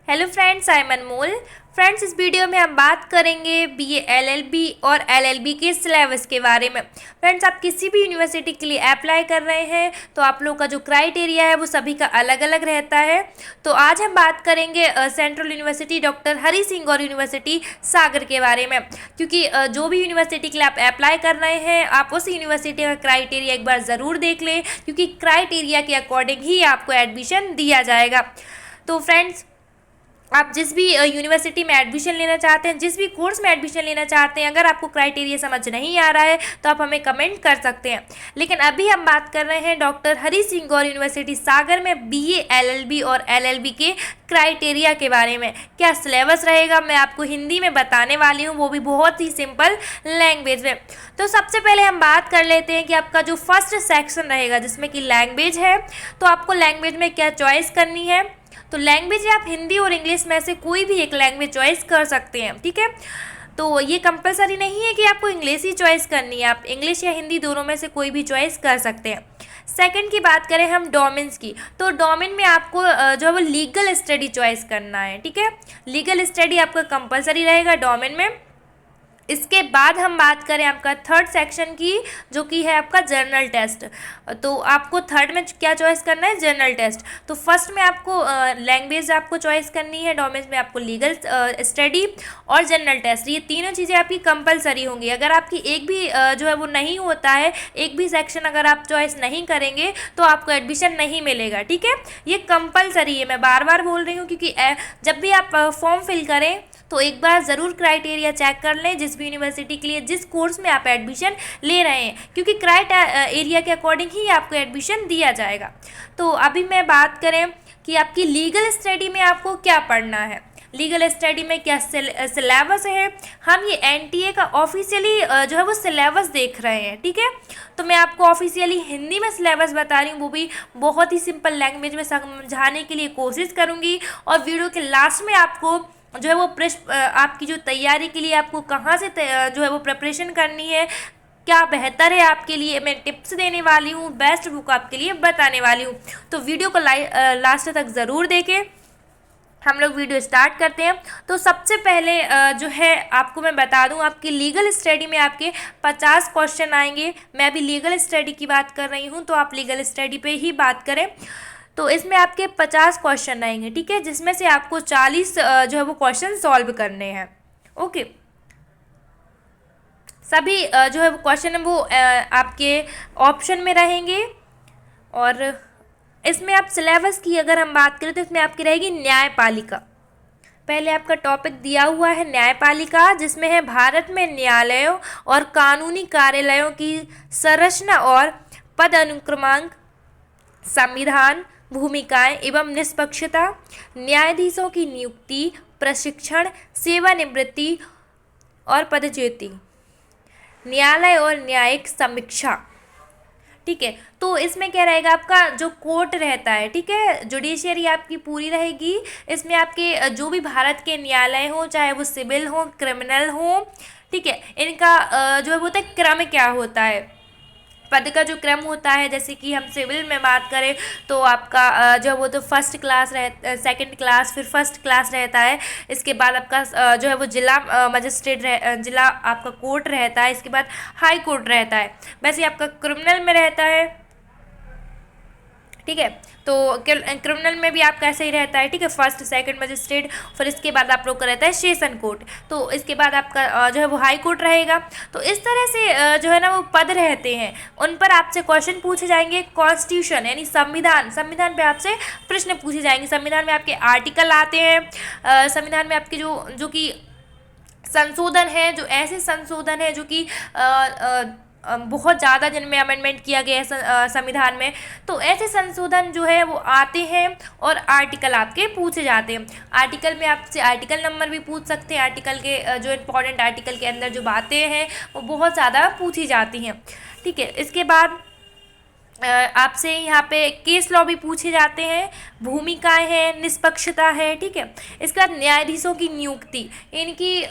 Hello friends, I am Anmol. Friends, इस video में हम बात करेंगे बीए एलएलबी और एलएलबी के सिलेबस के बारे में। फ्रेंड्स, आप किसी भी यूनिवर्सिटी के लिए अप्लाई कर रहे हैं तो आप लोग का जो क्राइटेरिया है वो सभी का अलग अलग रहता है। तो आज हम बात करेंगे central university doctor Hari Singh और यूनिवर्सिटी सागर के बारे में, क्योंकि जो भी यूनिवर्सिटी के लिए आप अप्लाई कर रहे हैं आप उस यूनिवर्सिटी का क्राइटेरिया एक बार ज़रूर देख लें, क्योंकि क्राइटेरिया के अकॉर्डिंग ही आपको एडमिशन दिया जाएगा। तो फ्रेंड्स, आप जिस भी यूनिवर्सिटी में एडमिशन लेना चाहते हैं, जिस भी कोर्स में एडमिशन लेना चाहते हैं, अगर आपको क्राइटेरिया समझ नहीं आ रहा है तो आप हमें कमेंट कर सकते हैं। लेकिन अभी हम बात कर रहे हैं डॉक्टर हरी सिंह गौर यूनिवर्सिटी सागर में बीए एलएलबी और एलएलबी के क्राइटेरिया के बारे में। क्या सिलेबस रहेगा मैं आपको हिंदी में बताने वाली हूँ, वो भी बहुत ही सिंपल लैंग्वेज में। तो सबसे पहले हम बात कर लेते हैं कि आपका जो फर्स्ट सेक्शन रहेगा जिसमें कि लैंग्वेज है, तो आपको लैंग्वेज में क्या चॉइस करनी है। तो लैंग्वेज आप हिंदी और इंग्लिश में से कोई भी एक लैंग्वेज चॉइस कर सकते हैं, ठीक है। तो ये कंपलसरी नहीं है कि आपको इंग्लिश ही चॉइस करनी है, आप इंग्लिश या हिंदी दोनों में से कोई भी चॉइस कर सकते हैं। सेकंड की बात करें हम डोमेन्स की, तो डोमेन में आपको जो है वो लीगल स्टडी चॉइस करना है, ठीक है। लीगल स्टडी आपका कंपलसरी रहेगा डोमेन में। इसके बाद हम बात करें आपका थर्ड सेक्शन की, जो कि है आपका जर्नल टेस्ट। तो आपको थर्ड में क्या चॉइस करना है, जर्नल टेस्ट। तो फर्स्ट में आपको लैंग्वेज आपको चॉइस करनी है, डोमेन में आपको लीगल स्टडी और जर्नल टेस्ट, ये तीनों चीज़ें आपकी कंपलसरी होंगी। अगर आपकी एक भी जो है वो नहीं होता है, एक भी सेक्शन अगर आप चॉइस नहीं करेंगे तो आपको एडमिशन नहीं मिलेगा, ठीक है। ये कंपलसरी है, मैं बार बार बोल रही हूँ, क्योंकि जब भी आप फॉर्म फिल करें तो एक बार ज़रूर क्राइटेरिया चेक कर लें जिस भी यूनिवर्सिटी के लिए, जिस कोर्स में आप एडमिशन ले रहे हैं, क्योंकि क्राइटेरिया के अकॉर्डिंग ही आपको एडमिशन दिया जाएगा। तो अभी मैं बात करें कि आपकी लीगल स्टडी में आपको क्या पढ़ना है, लीगल स्टडी में क्या सिलेबस है। हम ये एनटीए का ऑफिशियली जो है वो सिलेबस देख रहे हैं, ठीक है। तो मैं आपको ऑफिशियली हिंदी में सिलेबस बता रही हूँ, वो भी बहुत ही सिंपल लैंग्वेज में समझाने के लिए कोशिश करूँगी। और वीडियो के लास्ट में आपको जो है वो आपकी जो तैयारी के लिए आपको कहाँ से जो है वो प्रिपरेशन करनी है, क्या बेहतर है आपके लिए, मैं टिप्स देने वाली हूँ, बेस्ट बुक आपके लिए बताने वाली हूँ। तो वीडियो को लास्ट तक ज़रूर देखें। हम लोग वीडियो स्टार्ट करते हैं। तो सबसे पहले जो है आपको मैं बता दूं, आपकी लीगल स्टडी में आपके 50 क्वेश्चन आएंगे। मैं अभी लीगल स्टडी की बात कर रही हूं, तो आप लीगल स्टडी पे ही बात करें। तो इसमें आपके 50 क्वेश्चन आएंगे, ठीक है, जिसमें से आपको 40 जो है वो क्वेश्चन सॉल्व करने हैं। ओके, सभी जो है वो क्वेश्चन है वो आपके ऑप्शन में रहेंगे। और इसमें आप सिलेबस की अगर हम बात करें तो इसमें आपकी रहेगी न्यायपालिका। पहले आपका टॉपिक दिया हुआ है न्यायपालिका, जिसमें है भारत में न्यायालयों और कानूनी कार्यालयों की संरचना और पद अनुक्रमांक, संविधान, भूमिकाएं एवं निष्पक्षता, न्यायाधीशों की नियुक्ति, प्रशिक्षण, सेवानिवृत्ति और पदच्युति, न्यायालय और न्यायिक समीक्षा, ठीक है। तो इसमें क्या रहेगा, आपका जो कोर्ट रहता है, ठीक है, जुडिशियरी आपकी पूरी रहेगी। इसमें आपके जो भी भारत के न्यायालय हो, चाहे वो सिविल हो, क्रिमिनल हो, ठीक है, इनका जो है वो होता है क्रम क्या होता है, पद का जो क्रम होता है। जैसे कि हम सिविल में बात करें तो आपका जो वो तो फर्स्ट क्लास सेकंड क्लास, फिर फर्स्ट क्लास रहता है। इसके बाद आपका जो है वो जिला मजिस्ट्रेट जिला आपका कोर्ट रहता है। इसके बाद हाई कोर्ट रहता है। वैसे आपका क्रिमिनल में रहता है, ठीक है। तो क्रिमिनल में भी आपका ऐसे ही रहता है, ठीक है, फर्स्ट सेकंड मजिस्ट्रेट। फिर इसके बाद आप लोग का रहता है सेशन कोर्ट। तो इसके बाद आपका जो है वो हाई कोर्ट रहेगा। तो इस तरह से जो है ना वो पद रहते हैं, उन पर आपसे क्वेश्चन पूछे जाएंगे। कॉन्स्टिट्यूशन यानी संविधान, संविधान पे आपसे प्रश्न पूछे जाएंगे। संविधान में आपके आर्टिकल आते हैं। संविधान में आपके जो कि संशोधन है, जो ऐसे संशोधन है जो कि बहुत ज़्यादा जिनमें अमेंडमेंट किया गया है संविधान में, तो ऐसे संशोधन जो है वो आते हैं और आर्टिकल आपके पूछे जाते हैं। आर्टिकल में आपसे आर्टिकल नंबर भी पूछ सकते हैं। आर्टिकल के जो इम्पोर्टेंट आर्टिकल के अंदर जो बातें हैं वो बहुत ज़्यादा पूछी जाती हैं, ठीक है। इसके बाद आपसे यहाँ पे केस लॉ भी पूछे जाते हैं, भूमिकाएं हैं, निष्पक्षता है, ठीक है। इसके बाद न्यायाधीशों की नियुक्ति, इनकी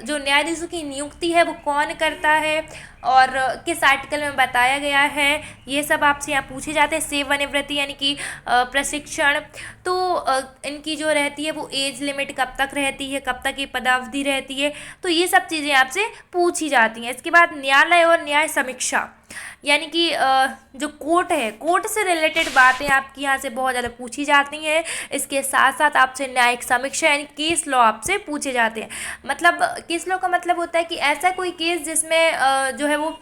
जो न्यायाधीशों की नियुक्ति है वो कौन करता है और किस आर्टिकल में बताया गया है, ये सब आपसे यहाँ पूछे जाते हैं। सेवानिवृत्ति यानी कि प्रशिक्षण, तो इनकी जो रहती है वो एज लिमिट कब तक रहती है, कब तक ये पदावधि रहती है, तो ये सब चीज़ें आपसे पूछी जाती हैं। इसके बाद न्यायालय और न्याय समीक्षा, यानी कि जो कोर्ट है, कोर्ट से रिलेटेड बातें आपकी यहाँ से बहुत ज़्यादा पूछी जाती हैं। इसके साथ साथ आपसे न्यायिक समीक्षा यानी केस लॉ आपसे पूछे जाते हैं। मतलब केस लॉ का मतलब होता है कि ऐसा कोई केस जिसमें जो है वो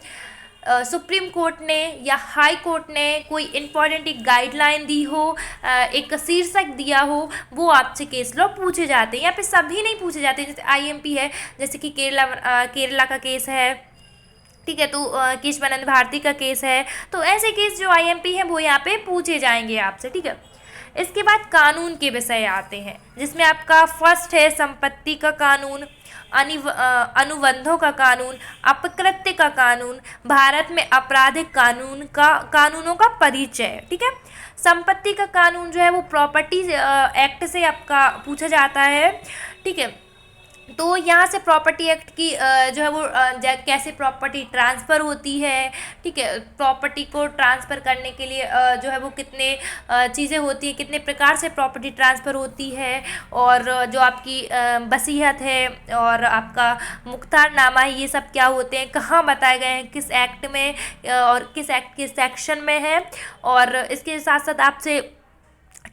सुप्रीम कोर्ट ने या हाई कोर्ट ने कोई इम्पॉर्टेंट एक गाइडलाइन दी हो, एक शीर्षक दिया हो, वो आपसे केस लॉ पूछे जाते हैं। यहाँ पे सभी नहीं पूछे जाते, जैसे आईएमपी है, जैसे कि केरला का केस है, ठीक है, तो केशवानंद भारती का केस है, तो ऐसे केस जो आईएमपी है वो यहाँ पे पूछे जाएंगे आपसे, ठीक है। इसके बाद कानून के विषय आते हैं, जिसमें आपका फर्स्ट है संपत्ति का कानून, अनुबंधों का कानून, अपकृत्य का कानून, भारत में आपराधिक कानूनों का परिचय, ठीक है। संपत्ति का कानून जो है वो प्रॉपर्टी एक्ट से आपका पूछा जाता है, ठीक है। तो यहाँ से प्रॉपर्टी एक्ट की जो है वो कैसे प्रॉपर्टी ट्रांसफ़र होती है, ठीक है, प्रॉपर्टी को ट्रांसफ़र करने के लिए जो है वो कितने चीज़ें होती हैं, कितने प्रकार से प्रॉपर्टी ट्रांसफ़र होती है, और जो आपकी वसीयत है और आपका मुख्तारनामा है, ये सब क्या होते हैं, कहाँ बताए गए हैं, किस एक्ट में और किस एक्ट के सेक्शन में है, और इसके साथ साथ आपसे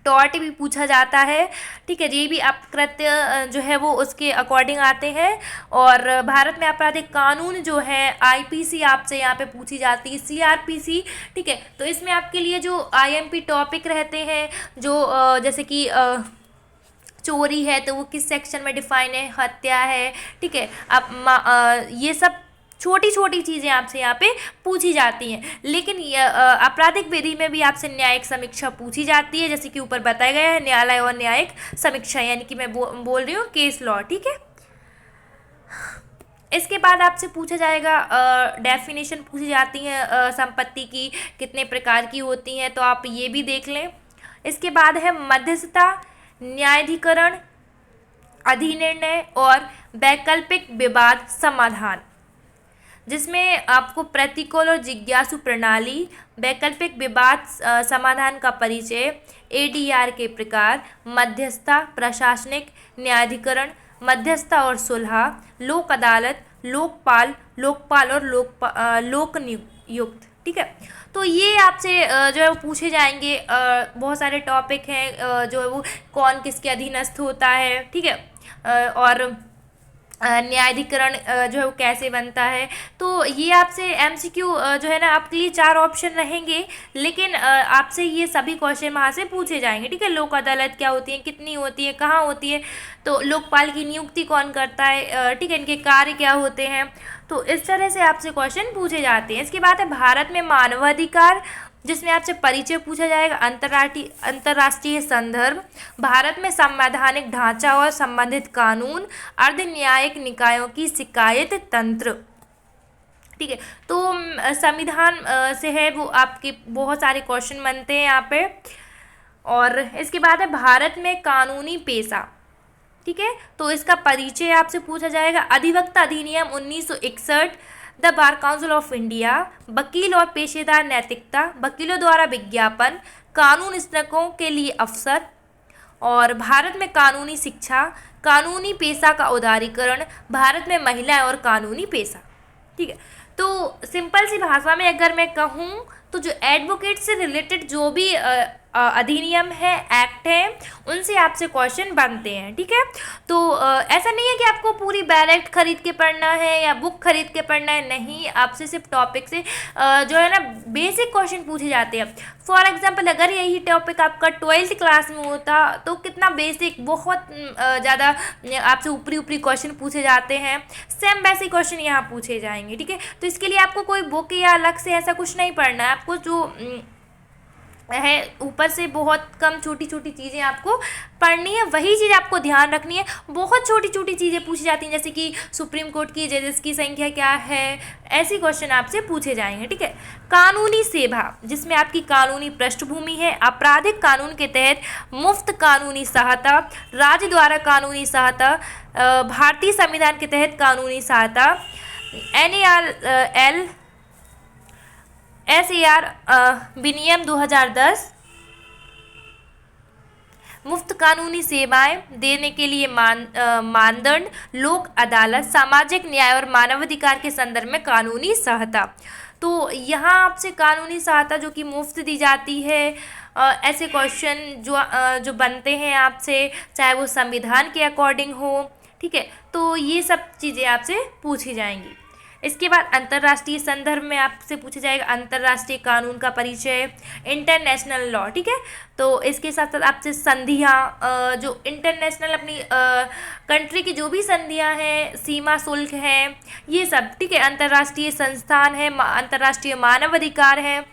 टॉर्ट भी पूछा जाता है, ठीक है। ये भी अपकृत्य जो है वो उसके अकॉर्डिंग आते हैं। और भारत में आपराधिक कानून जो है आईपीसी आपसे यहाँ पे पूछी जाती है, सीआरपीसी, ठीक है। तो इसमें आपके लिए जो आईएमपी टॉपिक रहते हैं, जो जैसे कि चोरी है तो वो किस सेक्शन में डिफाइन है, हत्या है, ठीक है। अब ये सब छोटी छोटी चीज़ें आपसे यहाँ पे पूछी जाती हैं। लेकिन आपराधिक विधि में भी आपसे न्यायिक समीक्षा पूछी जाती है, जैसे कि ऊपर बताया गया है, न्यायालय और न्यायिक समीक्षा, यानी कि मैं बोल रही हूँ केस लॉ, ठीक है। इसके बाद आपसे पूछा जाएगा डेफिनेशन पूछी जाती हैं संपत्ति की कितने प्रकार की होती हैं, तो आप ये भी देख लें। इसके बाद है मध्यस्थता, न्यायाधिकरण, अधिनिर्णय और वैकल्पिक विवाद समाधान, जिसमें आपको प्रतिकूल और जिज्ञासु प्रणाली, वैकल्पिक विवाद समाधान का परिचय, एडीआर के प्रकार, मध्यस्थता, प्रशासनिक, न्यायाधिकरण, मध्यस्थता और सुलह, लोक अदालत, लोकपाल और लोक नियुक्त, ठीक है। तो ये आपसे जो है वो पूछे जाएंगे। बहुत सारे टॉपिक हैं जो है वो कौन किसके अधीनस्थ होता है, ठीक है, और न्यायाधिकरण जो है वो कैसे बनता है। तो ये आपसे एमसीक्यू जो है ना, आपके लिए 4 ऑप्शन रहेंगे, लेकिन आपसे ये सभी क्वेश्चन वहाँ से पूछे जाएंगे, ठीक है। लोक अदालत क्या होती है, कितनी होती है, कहाँ होती है, तो लोकपाल की नियुक्ति कौन करता है, ठीक है, इनके कार्य क्या होते हैं, तो इस तरह से आपसे क्वेश्चन पूछे जाते हैं। इसके बाद है भारत में मानवाधिकार, जिसमें आपसे परिचय पूछा जाएगा, अंतर्राष्ट्रीय संदर्भ, भारत में संवैधानिक ढांचा और संबंधित कानून, अर्ध न्यायिक निकायों की शिकायत तंत्र, ठीक है। तो संविधान से है वो आपके बहुत सारे क्वेश्चन बनते हैं यहाँ पे। और इसके बाद है भारत में कानूनी पेशा, ठीक है, तो इसका परिचय आपसे पूछा जाएगा, अधिवक्ता अधिनियम 1961, the bar council of India, वकील और पेशेदार नैतिकता, वकीलों द्वारा विज्ञापन, कानून स्नातकों के लिए अवसर, और भारत में कानूनी शिक्षा, कानूनी पेशा का उदारीकरण, भारत में महिलाएं और कानूनी पेशा, ठीक है। तो सिंपल सी भाषा में अगर मैं कहूँ तो जो एडवोकेट से रिलेटेड जो भी अधिनियम है, एक्ट है, उनसे आपसे क्वेश्चन बनते हैं, ठीक है। तो ऐसा नहीं है कि आपको पूरी डायरेक्ट खरीद के पढ़ना है या बुक खरीद के पढ़ना है, नहीं, आपसे सिर्फ टॉपिक से जो है ना बेसिक क्वेश्चन पूछे जाते हैं। फॉर एग्जांपल अगर यही टॉपिक आपका 12th क्लास में होता तो कितना बेसिक, बहुत ज़्यादा आपसे ऊपरी ऊपरी क्वेश्चन पूछे जाते हैं, सेम वैसे क्वेश्चन यहाँ पूछे जाएंगे, ठीक है। तो इसके लिए आपको कोई बुक या अलग से ऐसा कुछ नहीं पढ़ना है, आपको जो है, ऊपर से बहुत कम छोटी छोटी चीज़ें आपको पढ़नी है, वही चीज़ आपको ध्यान रखनी है। बहुत छोटी छोटी चीज़ें पूछी जाती हैं, जैसे कि सुप्रीम कोर्ट की जजेस की संख्या क्या है, ऐसी क्वेश्चन आपसे पूछे जाएंगे, ठीक है। कानूनी सेवा, जिसमें आपकी कानूनी पृष्ठभूमि है, आपराधिक कानून के तहत मुफ्त कानूनी सहायता, राज्य द्वारा कानूनी सहायता, भारतीय संविधान के तहत कानूनी सहायता, NARL SAR विनियम 2010, मुफ्त कानूनी सेवाएं देने के लिए मानदंड, लोक अदालत, सामाजिक न्याय और मानवाधिकार के संदर्भ में कानूनी सहायता। तो यहाँ आपसे कानूनी सहायता जो कि मुफ्त दी जाती है, ऐसे क्वेश्चन जो बनते हैं आपसे, चाहे वो संविधान के अकॉर्डिंग हो, ठीक है। तो ये सब चीज़ें आपसे पूछी जाएंगी। इसके बाद अंतर्राष्ट्रीय संदर्भ में आपसे पूछा जाएगा अंतर्राष्ट्रीय कानून का परिचय, इंटरनेशनल लॉ, ठीक है। तो इसके साथ साथ आपसे संधियाँ, जो इंटरनेशनल अपनी कंट्री की जो भी संधियाँ हैं, सीमा शुल्क हैं, ये सब, ठीक है। अंतर्राष्ट्रीय संस्थान है, अंतर्राष्ट्रीय मानवाधिकार है,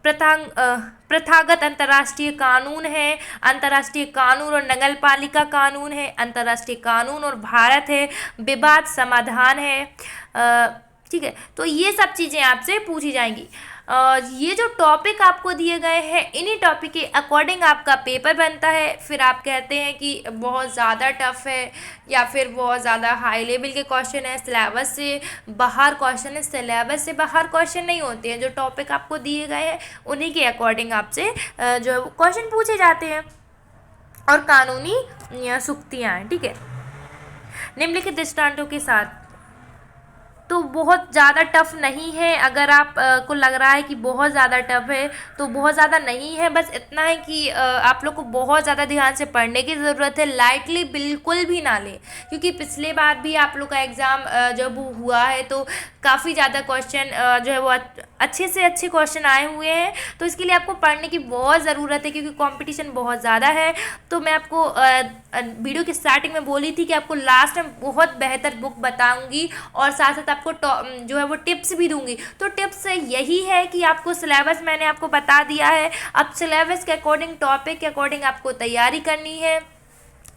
प्रथागत अंतर्राष्ट्रीय कानून है, अंतर्राष्ट्रीय कानून और नगरपालिका कानून है, अंतर्राष्ट्रीय कानून और भारत है, विवाद समाधान है, ठीक है। तो ये सब चीज़ें आपसे पूछी जाएंगी। ये जो टॉपिक आपको दिए गए हैं, इन्हीं टॉपिक के अकॉर्डिंग आपका पेपर बनता है। फिर आप कहते हैं कि बहुत ज़्यादा टफ है या फिर बहुत ज़्यादा हाई लेवल के क्वेश्चन है, सिलेबस से बाहर क्वेश्चन है। सिलेबस से बाहर क्वेश्चन नहीं होते हैं, जो टॉपिक आपको दिए गए हैं उन्हीं के अकॉर्डिंग आपसे जो क्वेश्चन पूछे जाते हैं। और कानूनी सुक्तियाँ हैं, ठीक है, निम्नलिखित दृष्टांतों के साथ। तो बहुत ज़्यादा टफ नहीं है। अगर आप को लग रहा है कि बहुत ज़्यादा टफ है, तो बहुत ज़्यादा नहीं है। बस इतना है कि आप लोग को बहुत ज़्यादा ध्यान से पढ़ने की ज़रूरत है, लाइटली बिल्कुल भी ना लें, क्योंकि पिछले बार भी आप लोग का एग्ज़ाम जब हुआ है तो काफ़ी ज़्यादा क्वेश्चन जो है वो अच्छे से अच्छे क्वेश्चन आए हुए हैं। तो इसके लिए आपको पढ़ने की बहुत ज़रूरत है, क्योंकि कंपटीशन बहुत ज़्यादा है। तो मैं आपको वीडियो की स्टार्टिंग में बोली थी कि आपको लास्ट में बहुत बेहतर बुक बताऊंगी और साथ साथ आपको जो है वो टिप्स भी दूंगी। तो टिप्स यही है कि आपको सिलेबस मैंने आपको बता दिया है, अब सिलेबस के अकॉर्डिंग, टॉपिक के अकॉर्डिंग आपको तैयारी करनी है,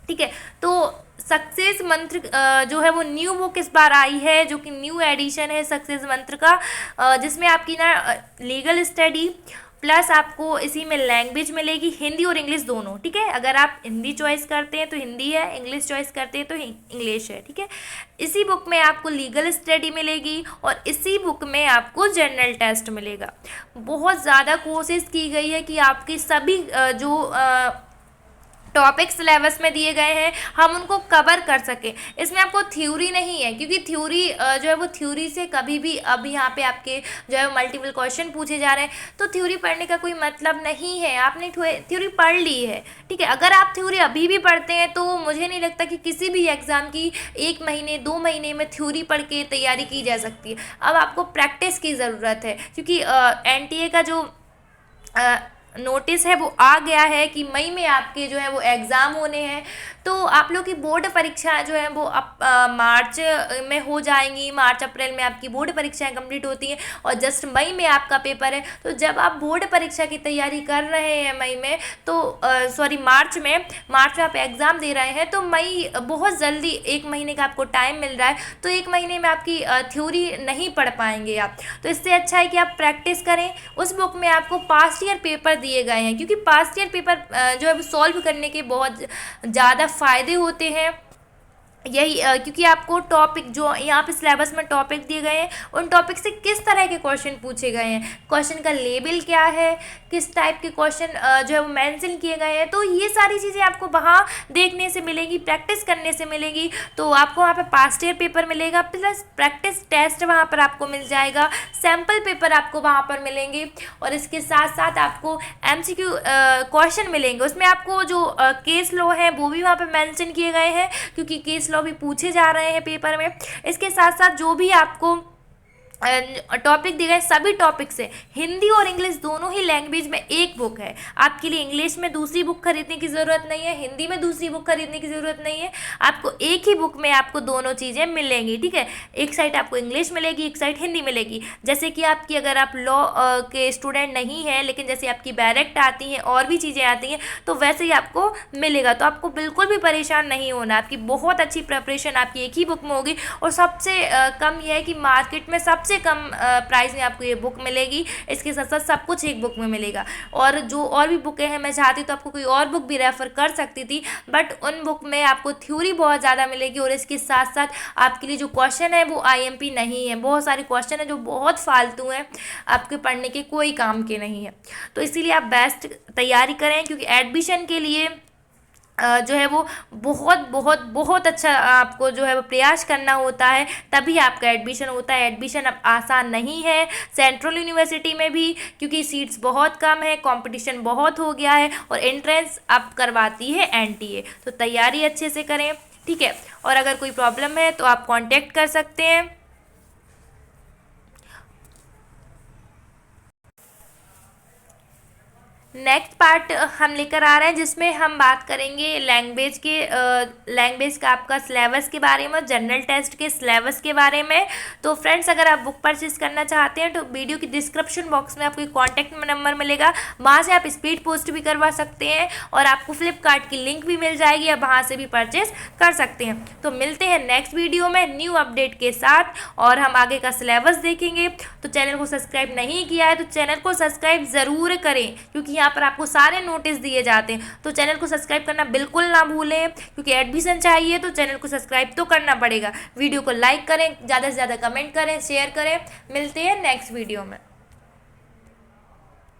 ठीक है। तो सक्सेस मंत्र जो है वो न्यू बुक इस बार आई है, जो कि न्यू एडिशन है सक्सेस मंत्र का, जिसमें आपकी ना लीगल स्टडी प्लस आपको इसी में लैंग्वेज मिलेगी, हिंदी और इंग्लिश दोनों, ठीक है। अगर आप हिंदी चॉइस करते हैं तो हिंदी है, इंग्लिश चॉइस करते हैं तो इंग्लिश है, ठीक है। इसी बुक में आपको लीगल स्टडी मिलेगी और इसी बुक में आपको जनरल टेस्ट मिलेगा। बहुत ज़्यादा कोशिश की गई है कि आपके सभी जो टॉपिक सिलेबस में दिए गए हैं हम उनको कवर कर सकें। इसमें आपको थ्योरी नहीं है, क्योंकि थ्योरी जो है वो थ्योरी से कभी भी, अब यहाँ पे आपके जो है मल्टीपल क्वेश्चन पूछे जा रहे हैं, तो थ्योरी पढ़ने का कोई मतलब नहीं है। आपने थ्योरी पढ़ ली है, ठीक है। अगर आप थ्योरी अभी भी पढ़ते हैं तो मुझे नहीं लगता कि किसी भी एग्ज़ाम की 1 महीने 2 महीने में थ्योरी पढ़ के तैयारी की जा सकती है। अब आपको प्रैक्टिस की ज़रूरत है, क्योंकि NTA का जो नोटिस है वो आ गया है कि मई में आपके जो है वो एग्ज़ाम होने हैं। तो आप लोग की बोर्ड परीक्षा जो है वो अब मार्च में हो जाएंगी, मार्च अप्रैल में आपकी बोर्ड परीक्षाएं कंप्लीट होती हैं और जस्ट मई में आपका पेपर है। तो जब आप बोर्ड परीक्षा की तैयारी कर रहे हैं मई में, तो मार्च में आप एग्ज़ाम दे रहे हैं, तो मई बहुत जल्दी 1 महीने का आपको टाइम मिल रहा है, तो 1 महीने में आपकी थ्योरी नहीं पढ़ पाएंगे आप। तो इससे अच्छा है कि आप प्रैक्टिस करें। उस बुक में आपको पास्ट ईयर पेपर दिए गए हैं, क्योंकि पास्ट ईयर पेपर जो है वो सॉल्व करने के बहुत ज़्यादा फ़ायदे होते हैं। यही क्योंकि आपको टॉपिक जो यहाँ पे सिलेबस में टॉपिक दिए गए हैं, उन टॉपिक से किस तरह के क्वेश्चन पूछे गए हैं, क्वेश्चन का लेवल क्या है, किस टाइप के क्वेश्चन जो है वो मेंशन किए गए हैं, तो ये सारी चीज़ें आपको वहाँ देखने से मिलेगी, प्रैक्टिस करने से मिलेगी। तो आपको वहाँ पे पास्ट ईयर पेपर मिलेगा, प्लस प्रैक्टिस टेस्ट वहाँ पर आपको मिल जाएगा, सैम्पल पेपर आपको वहाँ पर मिलेंगे, और इसके साथ साथ आपको MCQ क्वेश्चन मिलेंगे। उसमें आपको जो केस लॉ है वो भी वहाँ पर मैंशन किए गए हैं, क्योंकि केस लॉ भी पूछे जा रहे हैं पेपर में। इसके साथ साथ जो भी आपको टॉपिक दिए गए सभी टॉपिक से हिंदी और इंग्लिश दोनों ही लैंग्वेज में एक बुक है। आपके लिए इंग्लिश में दूसरी बुक खरीदने की ज़रूरत नहीं है, हिंदी में दूसरी बुक खरीदने की ज़रूरत नहीं है। आपको एक ही बुक में आपको दोनों चीज़ें मिलेंगी, ठीक है। एक साइड आपको इंग्लिश मिलेगी, एक साइड हिंदी मिलेगी। जैसे कि आपकी अगर आप लॉ के स्टूडेंट नहीं हैं, लेकिन जैसे आपकी डायरेक्ट आती हैं और भी चीज़ें आती हैं, तो वैसे ही आपको मिलेगा। तो आपको बिल्कुल भी परेशान नहीं होना, आपकी बहुत अच्छी प्रिपरेशन आपकी एक ही बुक में होगी। और सबसे कम यह है कि मार्केट में सबसे कम प्राइस में आपको ये बुक मिलेगी। इसके साथ साथ सब कुछ एक बुक में मिलेगा। और जो और भी बुकें हैं, मैं चाहती तो आपको कोई और बुक भी रेफ़र कर सकती थी, बट उन बुक में आपको थ्योरी बहुत ज़्यादा मिलेगी और इसके साथ साथ आपके लिए जो क्वेश्चन है वो आईएमपी नहीं है। बहुत सारे क्वेश्चन है जो बहुत फालतू हैं, आपके पढ़ने के कोई काम के नहीं है। तो इसीलिए आप बेस्ट तैयारी करें, क्योंकि एडमिशन के लिए जो है वो बहुत बहुत बहुत अच्छा आपको जो है वो प्रयास करना होता है, तभी आपका एडमिशन होता है। एडमिशन अब आसान नहीं है सेंट्रल यूनिवर्सिटी में भी, क्योंकि सीट्स बहुत कम है, कंपटीशन बहुत हो गया है और एंट्रेंस अब करवाती है एनटीए। तो तैयारी अच्छे से करें, ठीक है। और अगर कोई प्रॉब्लम है तो आप कांटेक्ट कर सकते हैं। नेक्स्ट पार्ट हम लेकर आ रहे हैं, जिसमें हम बात करेंगे लैंग्वेज का आपका सिलेबस के बारे में, जनरल टेस्ट के सिलेबस के बारे में। तो फ्रेंड्स, अगर आप बुक परचेज करना चाहते हैं तो वीडियो की डिस्क्रिप्शन बॉक्स में आपको कॉन्टैक्ट नंबर मिलेगा, वहाँ से आप स्पीड पोस्ट भी करवा सकते हैं और आपको फ्लिपकार्ट की लिंक भी मिल जाएगी, आप वहाँ से भी परचेज कर सकते हैं। तो मिलते हैं नेक्स्ट वीडियो में न्यू अपडेट के साथ, और हम आगे का सिलेबस देखेंगे। तो चैनल को सब्सक्राइब नहीं किया है तो चैनल को सब्सक्राइब ज़रूर करें, क्योंकि यहाँ पर आपको सारे नोटिस दिए जाते हैं। तो चैनल को सब्सक्राइब करना बिल्कुल ना भूलें, क्योंकि एडमिशन चाहिए तो चैनल को सब्सक्राइब तो करना पड़ेगा। वीडियो को लाइक करें, ज़्यादा से ज़्यादा कमेंट करें, शेयर करें। मिलते हैं नेक्स्ट वीडियो में।